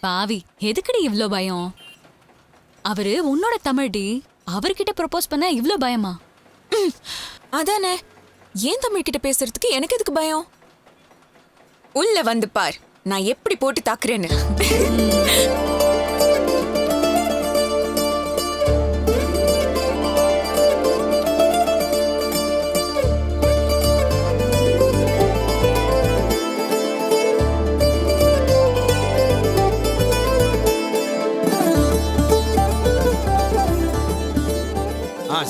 பாவி, எதுக்குடி இவ்ளோ பயம்? அவரு உன்னோட தமிழ்டி. அவர்கிட்ட ப்ரொபோஸ் பண்ண இவ்ளோ பயமா? அதானே, ஏன் தமிழ் கிட்ட பேசுறதுக்கு எனக்கு எதுக்கு பயம்? உள்ள வந்து பார், நான் எப்படி போட்டு தாக்குறேன்னு.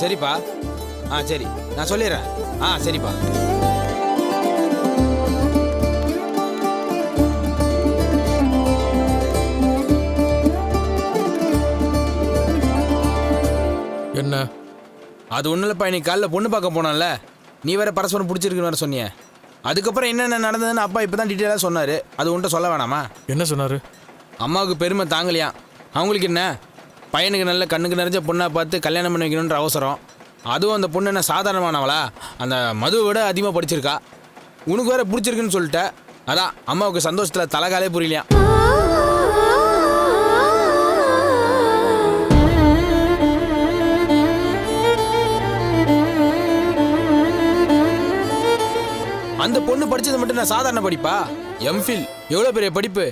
சரிப்பா. சரி, நான் சொல்லிடுறேன். சரிப்பா. என்ன? அது ஒன்றும் இல்லைப்பா, இன்னைக்கு காலைல பொண்ணு பார்க்க போனான்ல, நீ வேற பரஸ்பரம் பிடிச்சிருக்குன்னு வேற சொன்னிய. அதுக்கப்புறம் என்னென்ன நடந்ததுன்னு அப்பா இப்போ தான் டீட்டெயிலாக சொன்னார். அது உன்ட்ட சொல்ல வேணாமா? என்ன சொன்னார்? அம்மாவுக்கு பெருமை தாங்கலையா. அவங்களுக்கு என்ன, பையனுக்கு நல்ல கண்ணுக்கு நிறைஞ்ச பொண்ணாக பார்த்து கல்யாணம் பண்ணி வைக்கணுன்ற அவசரம். அதுவும் அந்த பொண்ணு என்ன சாதாரணமானவளா? அந்த மதுவை விட அதிகமாக படிச்சிருக்கா. உனக்கு வேற பிடிச்சிருக்குன்னு சொல்லிட்ட. அதான் அம்மாவுக்கு சந்தோஷத்தில் தலைகாலே புரியலையா. அந்த பொண்ணு படிச்சது மட்டும் நான் சாதாரண படிப்பா? எம்ஃபில், எவ்வளோ பெரிய படிப்பு.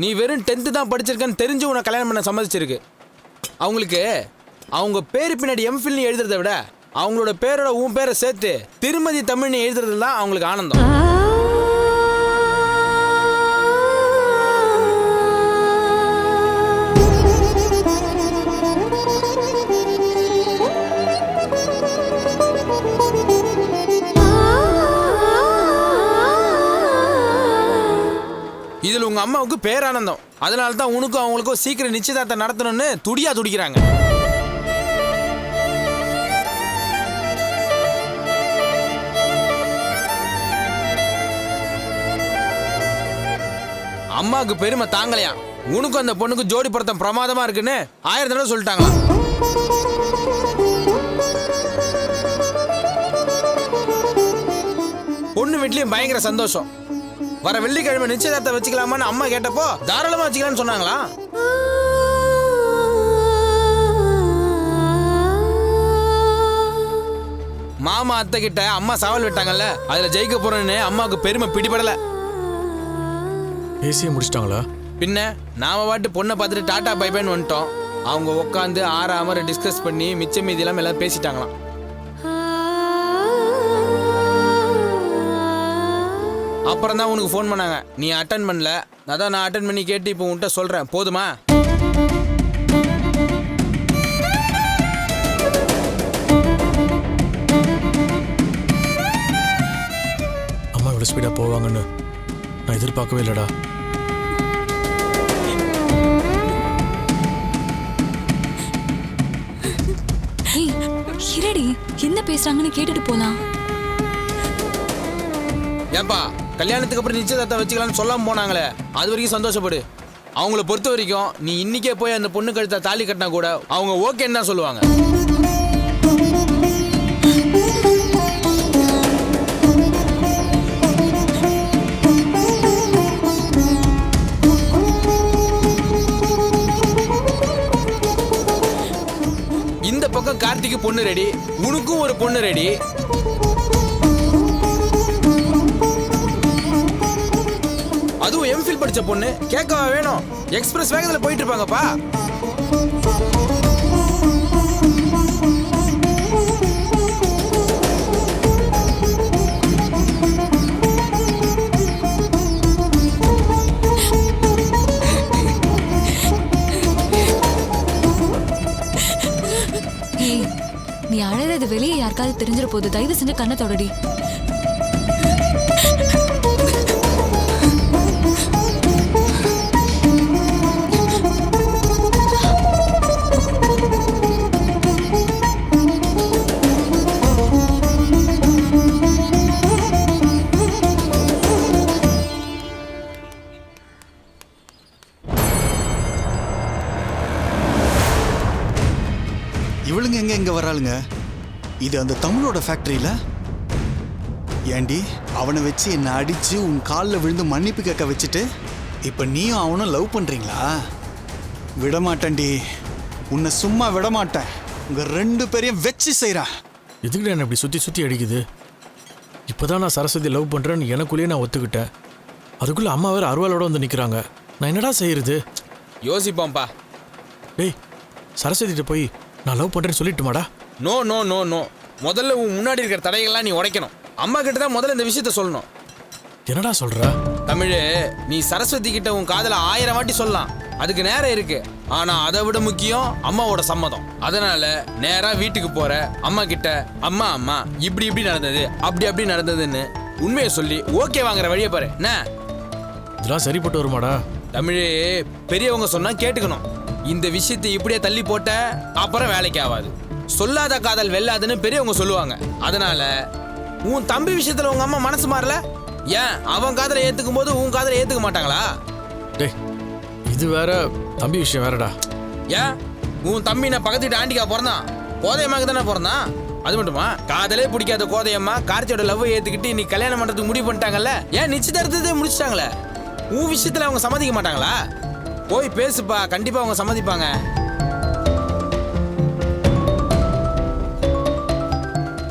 நீ வெறும் 10th தான் படிச்சிருக்கன்னு தெரிஞ்சு உன்னை கல்யாணம் பண்ண சம்மதிச்சிருக்கு. அவங்களுக்கு அவங்க பேரு பின்னாடி எம்ஃபில்னு எழுதுறதை விட அவங்களோட பேரோட உன் பேரை சேர்த்து திருமதி தமிழ்னு எழுதுறது தான் அவங்களுக்கு ஆனந்தம். இதில் உங்க அம்மாவுக்கு பேரானந்தம். அதனால தான் உனக்கும் அவங்களுக்கும் சீக்கிரம் நிச்சயதார்த்தம் நடத்தணும்னு துடிக்கிறாங்க. அம்மாவுக்கு பெருமை தாங்கலையா. உனக்கும் அந்த பொண்ணுக்கு ஜோடி பொருத்தம் பிரமாதமா இருக்குன்னு 1000 தடவை சொல்லிட்டாங்களா. பொண்ணு வீட்லயும் பயங்கர சந்தோஷம். வர வெள்ளிக்கிழமை நிச்சயதார்த்தம் வச்சுக்கலாமான்னு அம்மா கேட்டப்போ தாராளமா வச்சுக்கலாம்னு சொன்னாங்களா. மாமா அத்தை கிட்ட அம்மா சவால் விட்டாங்கல்ல, அதுல ஜெயிக்க போறேன்னு அம்மாவுக்கு பெருமை பிடிபடல. பேசியே முடிச்சிட்டாங்களா? பின்ன நாம பாட்டு பொண்ணை பார்த்துட்டு டாடா பை பைன்னு வந்துட்டோம். அவங்க உட்காந்து ஆறாம டிஸ்கஸ் பண்ணி மிச்ச மீதி எல்லாம் பேசிட்டாங்களாம். அப்புறம் தான் உனக்கு ஃபோன் பண்ணாங்க, நீ அட்டன் பண்ணல. அதான் நான் அட்டன் பண்ணி கேட்டு இப்போ உன்கிட்ட சொல்றேன். போதுமா? அம்மா இவ்வளோ ஸ்பீடாக போவாங்கன்னு நான் எதிர்பார்க்கவே இல்லைடா. இரடி, என்ன பேசுறாங்கன்னு கேட்டுட்டு போலாம். ஏன்பா, கல்யாணத்துக்கு அப்புறம் நிச்சயதார்த்தம் வச்சுக்கலாம்னு சொல்லாம போனாங்களே, அது வரைக்கும் சந்தோஷப்படு. அவங்கள பொறுத்த வரைக்கும் நீ இன்னைக்கே போய் அந்த பொண்ணு கழுத்த தாலி கட்டினா கூட அவங்க ஓகேன்னு தான் சொல்லுவாங்க. இந்த பக்கம் கார்த்திக்கு பொண்ணு ரெடி, உனக்கும் ஒரு பொண்ணு ரெடி. அதுவும் எம்ஃபில் படிச்ச பொண்ணு, கேட்கவா வேணும்? எக்ஸ்பிரஸ் வேகத்துல போயிட்டு இருப்பாங்கப்பா. நீ அழறது வெளியே யாருக்காவது தெரிஞ்சிட போது. தயவு செஞ்சு கண்ணை தொடடி. இவளுங்க எங்க வராளுங்க? இது அந்த தமிழோட ஃபேக்டரியில? ஏண்டி, அவனை வச்சு என்னை அடிச்சு உன் காலில் விழுந்து மன்னிப்பு கேட்க வச்சுட்டு இப்ப நீயும் அவனும் லவ் பண்றீங்களா? விட மாட்டேன்டி, உன்னை சும்மா விட மாட்டேன். உங்க 2 பேரையும் வச்சு செய்றேன். எதுக்குடா என்ன இப்படி சுற்றி சுற்றி அடிக்குது? இப்போதான் நான் சரஸ்வதி லவ் பண்ணுறேன்னு எனக்குள்ளேயே நான் ஒத்துக்கிட்டேன். அதுக்குள்ளே அம்மா வேறு அருவாளோட வந்து நிற்கிறாங்க. நான் என்னடா செய்யறது? யோசிப்போம்ப்பா. டேய், சரஸ்வதிகிட்ட போய் நான் லவ் பண்ணுறேன்னு சொல்லிட்டுமாடா? நோ நோ நோ நோ, முதல்ல உன் முன்னாடி இருக்கிற தடைகள்லாம் நீ உடைக்கணும். அம்மா கிட்ட தான் முதல்ல இந்த விஷயத்த சொல்லணும். என்னடா சொல்கிற? தமிழ், நீ சரஸ்வதி கிட்ட உன் காதல 1000 வாட்டி சொல்லலாம், அதுக்கு நேரம் இருக்கு. ஆனா அதை விட முக்கியம் அம்மாவோட சம்மதம். அதனால நேரா வீட்டுக்கு போற அம்மா கிட்ட, அம்மா அம்மா இப்படி இப்படி நடந்தது, அப்படி அப்படி நடந்ததுன்னு உண்மையை சொல்லி ஓகே வாங்குற வழியை பாரு. என்ன இதெல்லாம் சரிப்பட்டு வருமாடா? தமிழ், பெரியவங்க சொன்னா கேட்டுக்கணும். இந்த விஷயத்தை இப்படியே தள்ளி போட்ட அப்புறம் வேலைக்கு ஆகாது. சொல்லாத காதல் வெல்லாதுன்னு பெரியவங்க சொல்லுவாங்க. அதனால உன் தம்பி விஷயத்துல உங்க அம்மா மனசு மாறல. ஏன் அவன் காதலை ஏத்துக்கும் போது உன் காதலை ஏத்துக்க மாட்டாங்களா? டேய், இது வேற, தம்பி விஷயம் வேறடா. ஏன் உன் தம்பி நான் பக்கத்து வீட்டு ஆண்டிக்கா பிறந்தான்? கோதையம்மாக்கு தானே பிறந்தான். அது மட்டுமா, காதலே பிடிக்காத கோதையம்மா கார்த்தியோட லவ் ஏத்துக்கிட்டு இன்னைக்கு கல்யாணம் பண்றதுக்கு முடிவு பண்ணிட்டாங்கல்ல. ஏன் நிச்சயதார்த்தத்தை முடிச்சிட்டாங்களே. உன் விஷயத்துல அவங்க சம்மதிக்க மாட்டாங்களா? போய் பேசுப்பா, கண்டிப்பா அவங்க சம்மதிப்பாங்க.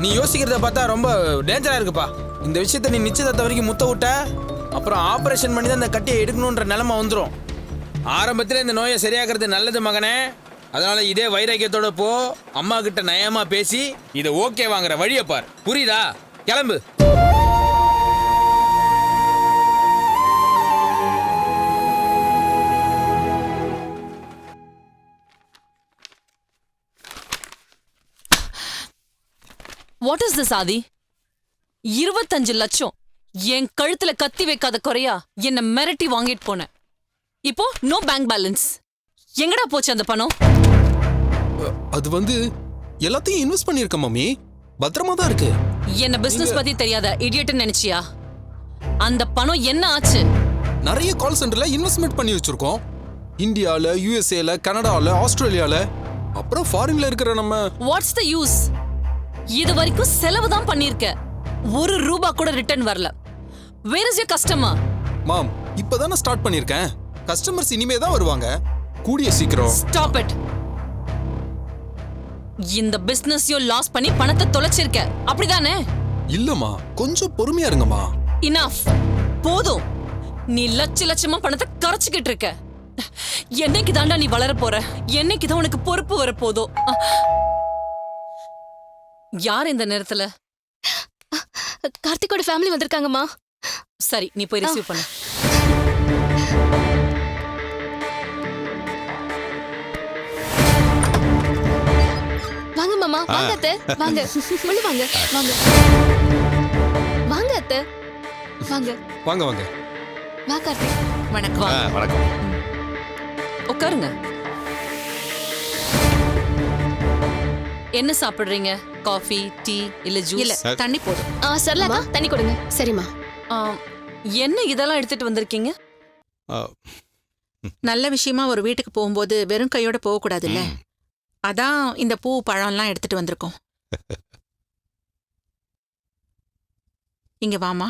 நீ யோசிக்கிறத பார்த்தா ரொம்ப டேஞ்சரா இருக்குப்பா. இந்த விஷயத்த நீ நிச்சயதார்த்த வரைக்கும் முத்த விட்ட அப்புறம் ஆபரேஷன் பண்ணி தான் இந்த கட்டியை எடுக்கணுன்ற நிலைமை வந்துடும். ஆரம்பத்தில் இந்த நோயை சரியாக்குறது நல்லது மகனே. அதனால இதே வைராக்கியத்தோட போ, அம்மா கிட்ட நயமா பேசி இதை ஓகே வாங்குற வழியை பார். புரியுதா? கிளம்பு. வாட் இஸ் திஸ் ஆதி? 25 லட்சம் என் கழுத்துல கத்தி வைக்காத குறையா என்ன மிரட்டி வாங்கிட்டு போனேன். இப்போ நோ பேங்க் பேலன்ஸ். எங்கடா போச்சு அந்த பணம்? அது வந்து எல்லாத்தையும் இன்வெஸ்ட் பண்ணிருக்க மம்மி, பத்திரமா தான் இருக்கு. என்ன பிசினஸ் பத்தி தெரியாத இடியட்னு நினைச்சியா? அந்த பணம் என்ன ஆச்சு? நிறைய கால் சென்டர்ல இன்வெஸ்ட்மெண்ட் பண்ணி வச்சிருக்கோம். இந்தியால, யுஎஸ்ஏல, கனடால, ஆஸ்திரேலியால, அப்புறம் ஃபாரின்ல இருக்கிற நம்ம. What's the use? இது வரைக்கும் செலவு தான் பண்ணிருக்க, ₹1 கூட ரிட்டர்ன் வரல. Where is your customer? Ma'am, இப்பதானே ஸ்டார்ட் பண்ணிருக்கேன். கஸ்டமர்ஸ் இனிமே தான் வருவாங்க, கூடிய சீக்கிரம். Stop it. இந்த பிசினஸையும் லாஸ் பண்ணி பணத்தை தொலைச்சிருக்க, அப்படிதானே? இல்லம்மா, கொஞ்சம் பொறுமையா இருங்கம்மா. இனஃப், போதும். நீ லட்சமா பணத்தை கரைச்சுக்கிட்டு இருக்க. என்னைக்கு தாண்டா நீ வளர போற? என்னைக்கு தான் உனக்கு பொறுப்பு வர போதோ? யார் இந்த நேரத்துல? கார்த்திகோட ஃபேமிலி வந்திருக்காங்கம்மா. சரி, நீ போய் ரிசீவ் பண்ணு. வாங்க மாமா, வாங்க அத்தை, வாங்க உள்ள வாங்க, வாங்க வாங்க அத்தை, வாங்க வாங்க வாங்க. வா கார்த்திக். வணக்கம். வணக்கம். உட்காருங்க. என்ன சாப்பிடுறீங்க? காஃபி, டீ இல்ல ஜூஸ்? தண்ணி போதும். சரளாக்கா தண்ணி கொடுங்க. சரிம்மா. என்ன இதெல்லாம் எடுத்துட்டு வந்திருக்கீங்க? நல்ல விஷயமா ஒரு வீட்டுக்கு போகும்போது வெறும் கையோட போகக்கூடாதுல்ல, அதான் இந்த பூ பழம்லாம் எடுத்துட்டு வந்திருக்கோம். இங்க வாமா.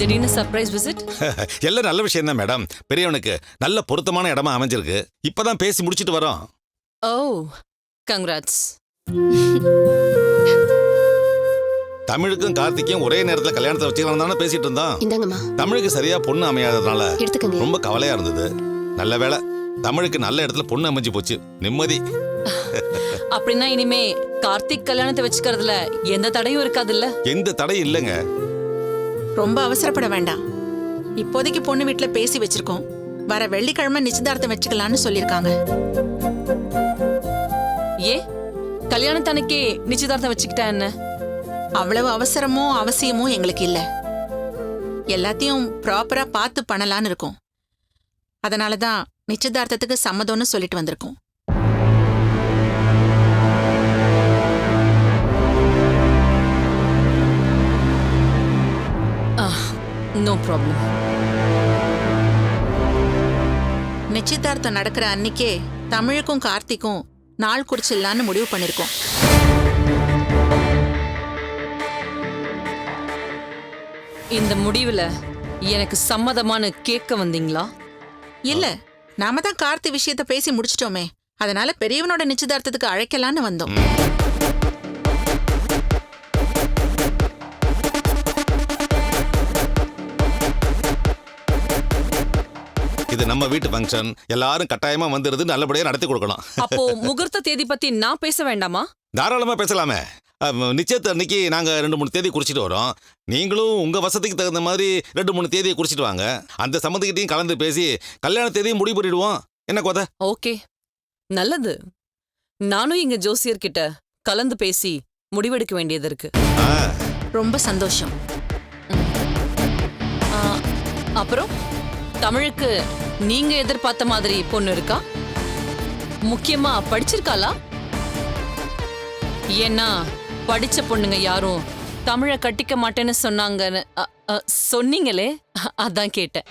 திடீர்னு சர்ப்ரைஸ் விசிட்? எல்லாம் நல்ல விஷயம் தான் மேடம். பெரியவனுக்கு நல்ல பொருத்தமான இடமா அமைஞ்சிருக்கு. இப்பதான் பேசி முடிச்சிட்டு வரோம். ஓ, கங்க்ராட்ஸ். தமிழுக்கும் கார்த்திக்கும் ஒரே நேரத்துல கல்யாணத்தை வச்சுக்கலாம் தானே பேசிட்டு இருந்தோம். இந்தாங்கம்மா. தமிழுக்கு சரியா பொண்ணு அமையாததுனால எடுத்துக்கங்க. ரொம்ப கவலையா இருந்தது. நல்ல வேளை தமிழுக்கு நல்ல இடத்துல பொண்ணு அமைஞ்சு போச்சு. நிம்மதி. அப்படின்னா இனிமே கார்த்திக் கல்யாணத்தை வச்சுக்கிறதுல எந்த தடையும் இருக்காதுல்ல? எந்த தடையும் இல்லைங்க. ரொம்ப அவசரப்பட வேண்டாம். இப்போதைக்கு பொண்ணு வீட்டுல பேசி வச்சிருக்கோம். வர வெள்ளிக்கிழமை நிச்சயதார்த்தம் வச்சுக்கலாம்னு சொல்லியிருக்காங்க. ஏ, கல்யாணத்தன்னைக்கே நிச்சயதார்த்தம் வச்சுக்கிட்டா என்ன? அவ்வளவு அவசரமோ அவசியமோ எங்களுக்கு இல்ல. எல்லாத்தையும் ப்ராப்பரா பார்த்து பண்ணலான்னு இருக்கோம். அதனாலதான் நிச்சயதார்த்தத்துக்கு சம்மதம்னு சொல்லிட்டு வந்திருக்கோம். No problem. நிச்சயதார்த்தம் நடக்கிற அன்னைக்கே தமிழுக்கும் கார்த்திக்கும் நாள் குறிச்சிடலான்னு முடிவு பண்ணிருக்கோம். இந்த முடிவுல எனக்கு சம்மதமான கேட்க வந்தீங்களா? இல்ல, நாம தான் கார்த்தி விஷயத்த பேசி முடிச்சிட்டோமே. அதனால பெரியவனோட நிச்சயதார்த்தத்துக்கு அழைக்கலான்னு வந்தோம். இது நம்ம வீட்டு ஃபங்க்ஷன். எல்லாரும் கட்டாயமா வந்துருது. நல்லபடியா நடத்தி கொடுக்கணும். அப்போ முகூர்த்த தேதி பத்தி நான் பேச வேண்டாமா? தாராளமா பேசலாமே. நிச்சயத்தை அன்னைக்கு நாங்க 2-3 தேதி குறிச்சிட்டு வரோம். நீங்களும் உங்க வசதிக்கு தகுந்த மாதிரி 2-3 தேதியை குறிச்சிட்டு வாங்க. அந்த சம்மந்திக்கிட்டையும் கலந்து பேசி கல்யாண தேதியும் முடிவு பண்ணிடுவோம். என்ன கோத? ஓகே, நல்லது. நானும் எங்க ஜோசியர்கிட்ட கலந்து பேசி முடிவெடுக்க வேண்டியது இருக்கு. ரொம்ப சந்தோஷம். அப்புறம் தமிழுக்கு நீங்க எதிர்பார்த்த மாதிரி பொண்ணு இருக்கா? முக்கியமா படிச்சிருக்காளா? ஏன்னா படிச்ச பொண்ணுங்க யாரும் தமிழை கட்டிக்க மாட்டேன்னு சொன்னாங்கன்னு சொன்னீங்களே, அதான் கேட்டேன்.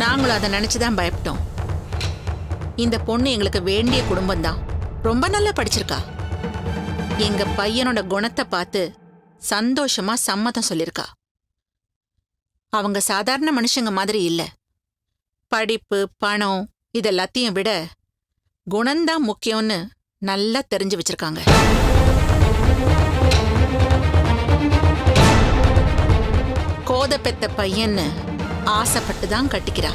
நாங்களும் அதை நினைச்சுதான் பயப்பட்டோம். இந்த பொண்ணு எங்களுக்கு வேண்டிய குடும்பம் தான். ரொம்ப நல்லா படிச்சிருக்கா. எங்க பையனோட குணத்தை பார்த்து சந்தோஷமா சம்மதம் சொல்லிருக்கா. அவங்க சாதாரண மனுஷங்க மாதிரி இல்ல. படிப்பு, பணம் இதெல்லாத்தையும் விட குணம்தான் முக்கியம்னு நல்லா தெரிஞ்சு வச்சிருக்காங்க. கோத பெத்த பையன்னு ஆசைப்பட்டு தான் கட்டிக்கிறா.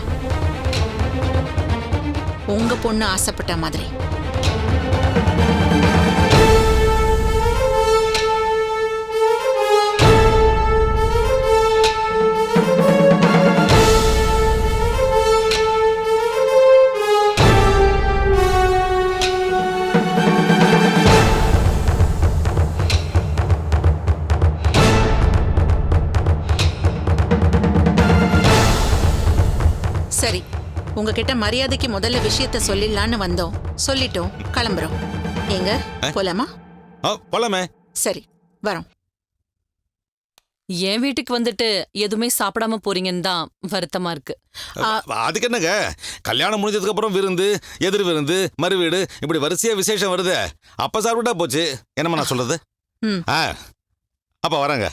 உங்க பொண்ணு ஆசைப்பட்ட மாதிரி. சரி, உங்ககிட்ட மரியாதைக்கு முதல்ல விஷயத்த சொல்லிடலான்னு வந்தோம். சொல்லிட்டோம், கிளம்புறோம். எங்க போலாமா? போலாமே. சரி, வரோம். என் வீட்டுக்கு வந்துட்டு எதுவுமே சாப்பிடாம போறீங்கன்னு தான் வருத்தமா இருக்கு. அதுக்கு என்னங்க, கல்யாணம் முடிஞ்சதுக்கு அப்புறம் விருந்து, எதிர் விருந்து, மறு வீடு, இப்படி வரிசையா விசேஷம் வருது. அப்ப சாப்பிட்டா போச்சு. என்னமா நான் சொல்றது? அப்ப வரேங்க.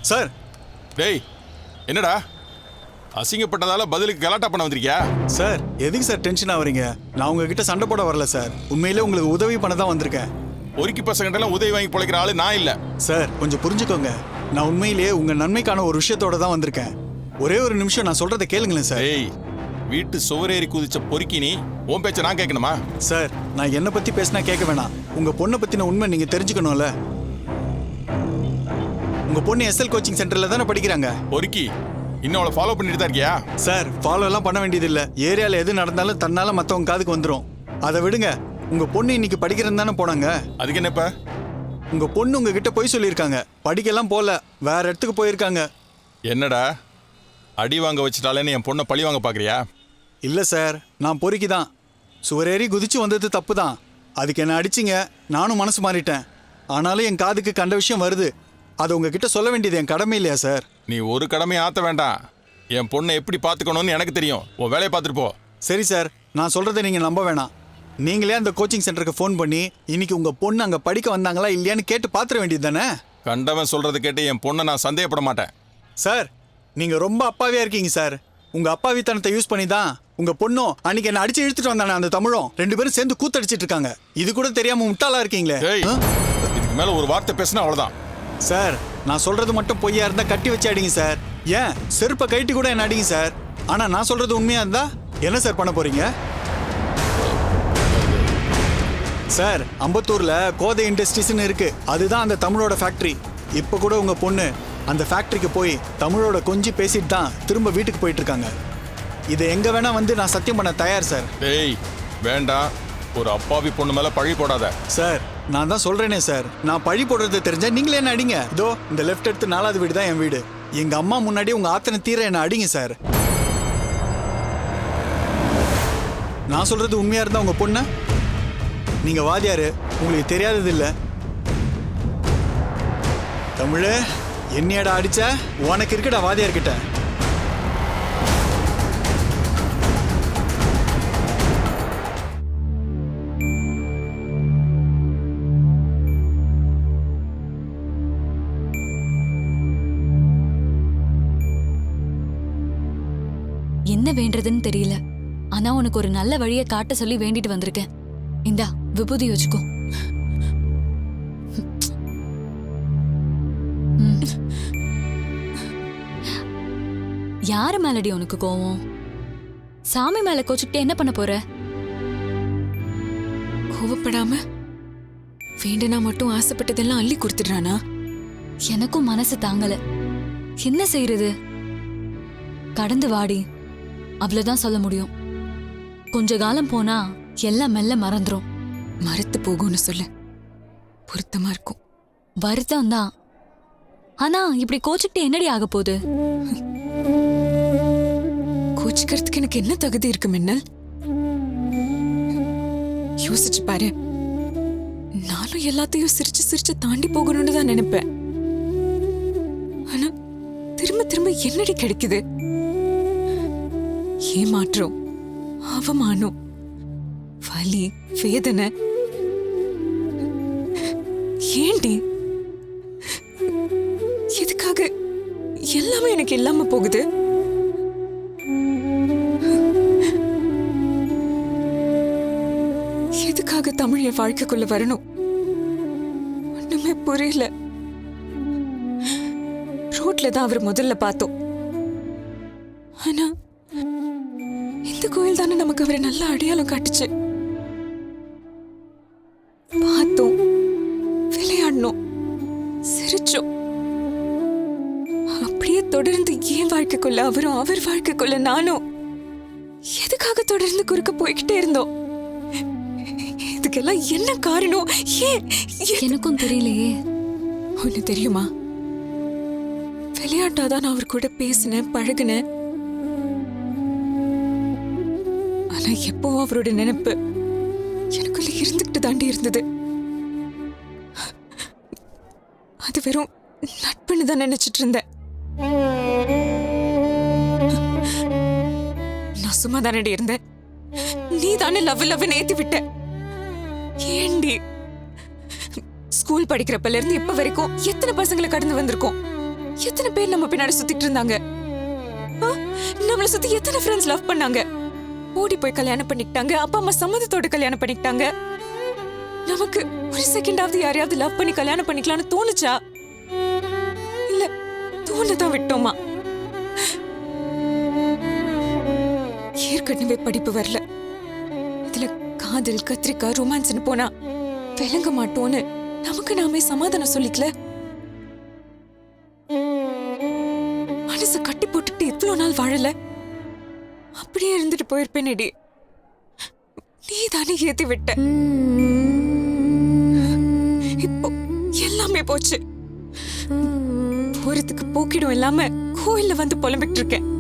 சார். டேய், என்னடா அசிங்கப்பட்டதால பதிலுக்கு கலாட்டா பண்ண வந்திருக்கியா? சார், எதுக்கு சார் டென்ஷன் ஆவறீங்க? நான் உங்ககிட்ட சண்டை போட வரல சார். உண்மையிலே உங்களுக்கு உதவி பண்ண தான் வந்திருக்கேன். பொறுக்கி பசங்கள்ட்ட உதவி வாங்கி பொழைக்கிற ஆளு நான் இல்ல. சார், கொஞ்சம் புரிஞ்சுக்கோங்க. நான் உண்மையிலேயே உங்க நன்மைக்கான ஒரு விஷயத்தோட தான் வந்திருக்கேன். ஒரே ஒரு நிமிஷம் நான் சொல்றதை கேளுங்களேன் சார். டேய், வீட்டு சுவரேறி குதிச்ச பொறுக்கி நீ உன் பேச்ச நான் கேட்கணுமா? சார், நான் என்ன பத்தி பேசினா கேட்க வேணாம். உங்க பொண்ணை பத்தின உண்மை நீங்க தெரிஞ்சுக்கணும்ல. உங்க பொண்ணு எஸ்எல் கோச்சிங் சென்டர்ல தானே படிக்கிறாங்க. பொறுக்கி இன்னும் அவளை ஃபாலோ பண்ணிட்டு தான் இருக்கியா? சார், ஃபாலோ எல்லாம் பண்ண வேண்டியது இல்ல. ஏரியால எது நடந்தாலும் தன்னால மத்தவங்க காதுக்கு வந்துரும். அதை விடுங்க. உங்க பொண்ணு இன்னைக்கு படிக்கிறது தானே போனாங்க. அதுக்கு என்னப்ப? உங்க பொண்ணு உங்ககிட்ட போய் சொல்லியிருக்காங்க. படிக்கலாம் போல, வேற இடத்துக்கு போயிருக்காங்க. என்னடா அடி வாங்க வச்சுட்டாலேன்னு என் பொண்ணை பழி வாங்க பார்க்குறியா? இல்லை சார், நான் பொறுக்கி தான். சுவரேறி குதிச்சு வந்தது தப்பு தான். அதுக்கு என்ன அடிச்சிங்க, நானும் மனசு மாறிட்டேன். ஆனாலும் என் காதுக்கு கண்ட விஷயம் வருது. அதை உங்ககிட்ட சொல்ல வேண்டியது என் கடமை இல்லையா சார்? நீ ஒரு கடமையை ஆற்ற வேண்டாம். என் பொண்ணை எப்படி பார்த்துக்கணும்னு எனக்கு தெரியும். உன் வேலையை பார்த்துட்டு போ. சரி சார், நான் சொல்கிறத நீங்கள் நம்ப வேணாம். நீங்களே அந்த கோச்சிங் சென்டருக்கு ஃபோன் பண்ணி இன்னைக்கு உங்கள் பொண்ணு அங்கே படிக்க வந்தாங்களா இல்லையான்னு கேட்டு பார்த்துட வேண்டியது தானே? கண்டவன் சொல்றது கேட்டு என் பொண்ணை நான் சந்தேகப்பட மாட்டேன். சார், நீங்கள் ரொம்ப அப்பாவியாக இருக்கீங்க சார். உங்கள் அப்பாவித்தனத்தை யூஸ் பண்ணி தான் உங்கள் பொண்ணும் அன்னைக்கு என்ன அடிச்சு இழுத்துட்டு வந்தானே அந்த தமிழும் 2 பேரும் சேர்ந்து கூத்தடிச்சிட்டு இருக்காங்க. இது கூட தெரியாமல் முட்டாளா இருக்கீங்களே. ஏய், இதுக்கு மேலே ஒரு வார்த்தை பேசினா அவ்வளோதான். சார், நான் சொல்றது மட்டும் பொய்யா இருந்தா கட்டி வச்சு அடிங்க சார். ஏன் செருப்பை கைட்டி கூட என்ன அடிங்க சார். ஆனா நான் சொல்றது உண்மையா இருந்தா என்ன சார் பண்ண போறீங்க? சார், அம்பத்தூர்ல கோதை இண்டஸ்ட்ரீஸ்னு இருக்கு. அதுதான் அந்த தமிழோட ஃபேக்டரி. இப்ப கூட உங்க பொண்ணு அந்த ஃபேக்டரிக்கு போய் தமிழோட கொஞ்சி பேசிட்டு தான் திரும்ப வீட்டுக்கு போயிட்டு இருக்காங்க. இதை எங்க வேணா வந்து நான் சத்தியம் பண்ண தயார் சார். ஏய் வேண்டாம், ஒரு அப்பாவி பொண்ணு மேல பழி போடாத. சார், நான் தான் சொல்றேனே சார், நான் பழி போடுறது தெரிஞ்சா நீங்களே என்ன அடிங்க. இதோ இந்த லெஃப்ட் எடுத்து 4வது வீடு தான் என் வீடு. எங்க அம்மா முன்னாடி உங்க ஆத்தனை தீர என்ன அடிங்க சார். நான் சொல்றது உண்மையா இருந்தா உங்க பொண்ணு, நீங்க வாதியாரு, உங்களுக்கு தெரியாதது இல்ல. தமிழ், என்னையடா அடிச்ச? உனக்கு இருக்கடா வாதியார்கிட்ட. என்ன வேண்டதுன்னு தெரியல. ஆனா உனக்கு ஒரு நல்ல வழியை காட்ட சொல்லி வேண்டிட்டு வந்திருக்கேன். இந்தா விபூதி வச்சுக்கோ. யாரு மேலடி உனக்கு கோவம்? சாமி மேல கோச்சுக்கிட்டு என்ன பண்ண போற? கோவப்படாம வேண்டனா மட்டும் ஆசைப்பட்டதெல்லாம் அள்ளி கொடுத்துடுறானா? எனக்கும் மனசு தாங்கல. என்ன செய்யறது? கடந்து வாடி, அவ்வளவுதான் சொல்ல முடியும். கொஞ்ச காலம் போனா எல்லாம் மெல்ல மறந்துரும். மறத்து போகும்னு சொல்ல பொருத்தமா இருக்கும். வருத்தம் தான். ஆனா இப்படி கோச்சுக்கிட்டு என்னடி ஆக போகுது? கோச்சிக்கிறதுக்கு எனக்கு என்ன தகுதி இருக்கு மின்னல்? யோசிச்சு பாரு. நானும் எல்லாத்தையும் சிரிச்சு சிரிச்சு தாண்டி போகணும்னு தான் நினைப்பேன். ஆனா திரும்ப திரும்ப என்னடி கிடைக்குது? ஏமாற்றம், அவமானம், வலி, வேதனை. ஏண்டி? எதுக்காக எல்லாமே எனக்கு இல்லாம போகுது? எதுக்காக தமிழ் என் வாழ்க்கைக்குள்ள வரணும்? ஒண்ணுமே புரியல. ரோட்ல தான் அவர் முதல்ல பார்த்தோம். ஆனா இந்த கோயில் தானே நமக்கு அவரை நல்ல அடையாளம் காட்டுச்சு. பார்த்தோம், விளையாடணும், சிரிச்சோம். அப்படியே தொடர்ந்து என் வாழ்க்கைக்குள்ள அவரும், அவர் வாழ்க்கைக்குள்ள நானும். எதுக்காக தொடர்ந்து குறுக்க போய்கிட்டே இருந்தோம்? இதுக்கெல்லாம் என்ன காரணம்? ஏன்? எனக்கும் தெரியலையே. ஒண்ணு தெரியுமா? விளையாட்டாதான் நான் அவர் கூட பேசினேன், பழகினேன். ஆனா எப்பவும் அவரோட நினைப்பு எனக்குள்ள இருந்துகிட்டு தாண்டி இருந்தது. அது வெறும் நட்புன்னு தான் நினைச்சிட்டு இருந்தேன். நான் சும்மா தானடி இருந்தேன். நீ தானே லவ்னு ஏத்தி விட்ட. ஏண்டி? ஸ்கூல் படிக்கிறப்பல இருந்து இப்ப வரைக்கும் எத்தனை பசங்களை கடந்து வந்திருக்கோம்? எத்தனை பேர் நம்ம பின்னாடி சுத்திட்டு இருந்தாங்க? நம்மளை சுத்தி எத்தனை ஃப்ரெண்ட்ஸ் லவ் பண்ணாங்க? ஓடி போய் கல்யாணம் பண்ணிக்கிட்டாங்க. அப்பா அம்மா சம்மதத்தோட கல்யாணம் பண்ணிக்கிட்டாங்க. நமக்கு ஒரு செகண்டாவது யாரையாவது லவ் பண்ணி கல்யாணம் பண்ணிக்கலாம்னு தோணுச்சா? இல்ல தோணதான் விட்டோமா? ஏற்கனவே படிப்பு வரல. இதுல காதல், கத்திரிக்காய், ரொமான்ஸ்னு போனா விளங்க மாட்டோன்னு நமக்கு நாமே சமாதானம் சொல்லிக்கல. மனசு கட்டி போட்டுட்டு இவ்வளவு நாள் வாழல. அப்படியே இருந்துட்டு போயிருப்பேனேடி. நீ தானே ஏத்தி விட்ட. இப்போ எல்லாமே போச்சு. போறதுக்கு போக்கிடும் இல்லாம கோயில்ல வந்து புலம்பிட்டு இருக்கேன்.